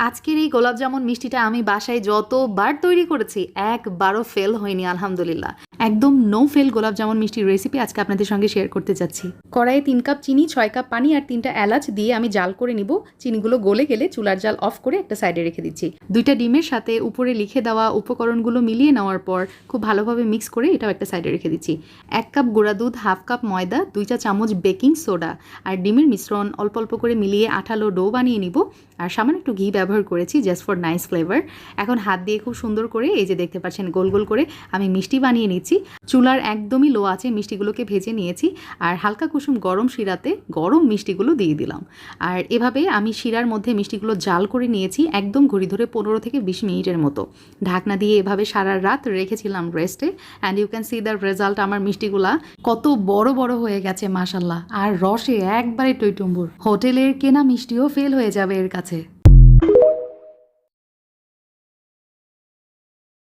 আজকের এই গোলাপ জামুন মিষ্টিটা আমি বাসায় যতবার তৈরি করেছি একবারও ফেল হয়নি আলহামদুলিল্লাহ। একদম নো ফেল গোলাপ জামুন মিষ্টির রেসিপি আজকে আপনাদের সঙ্গে শেয়ার করতে যাচ্ছি। কড়াইয়ে 3 কাপ চিনি, 6 কাপ পানি আর 3টা এলাচ দিয়ে আমি জাল করে নিব। চিনিগুলো গলে গেলে চুলার জাল অফ করে একটা সাইডে রেখে দিচ্ছি। 2টা ডিমের সাথে উপরে লিখে দেওয়া উপকরণগুলো মিলিয়ে নেওয়ার পর খুব ভালোভাবে মিক্স করে এটাও একটা সাইডে রেখে দিচ্ছি। 1 কাপ গুঁড়া দুধ, হাফ কাপ ময়দা, 2 চা চামচ বেকিং সোডা আর ডিমের মিশ্রণ অল্প অল্প করে মিলিয়ে আঠালো ডো বানিয়ে নিব। আর সামান্য একটু ঘি ব্যবহার করেছি জাস্ট ফর নাইস ফ্লেভার। এখন হাত দিয়ে খুব সুন্দর করে এই যে দেখতে পাচ্ছেন গোল গোল করে আমি মিষ্টি বানিয়ে নিচ্ছি। চুলার একদমই লো আছে মিষ্টিগুলোকে ভেজে নিয়েছি আর হালকা কুসুম গরম শিরাতে গরম মিষ্টিগুলো দিয়ে দিলাম। আর এভাবে আমি শিরার মধ্যে মিষ্টিগুলো জাল করে নিয়েছি একদম ঘড়ি ধরে 15 থেকে 20 মিনিটের মতো। ঢাকনা দিয়ে এভাবে সারা রাত রেখেছিলাম রেস্টে। And you can see the result. আমার মিষ্টিগুলা কত বড় বড় হয়ে গেছে মাশাল্লাহ, আর রসে একবারে টইটুম্বুর। হোটেলের কেনা মিষ্টিও ফেল হয়ে যাবে এর কাছে।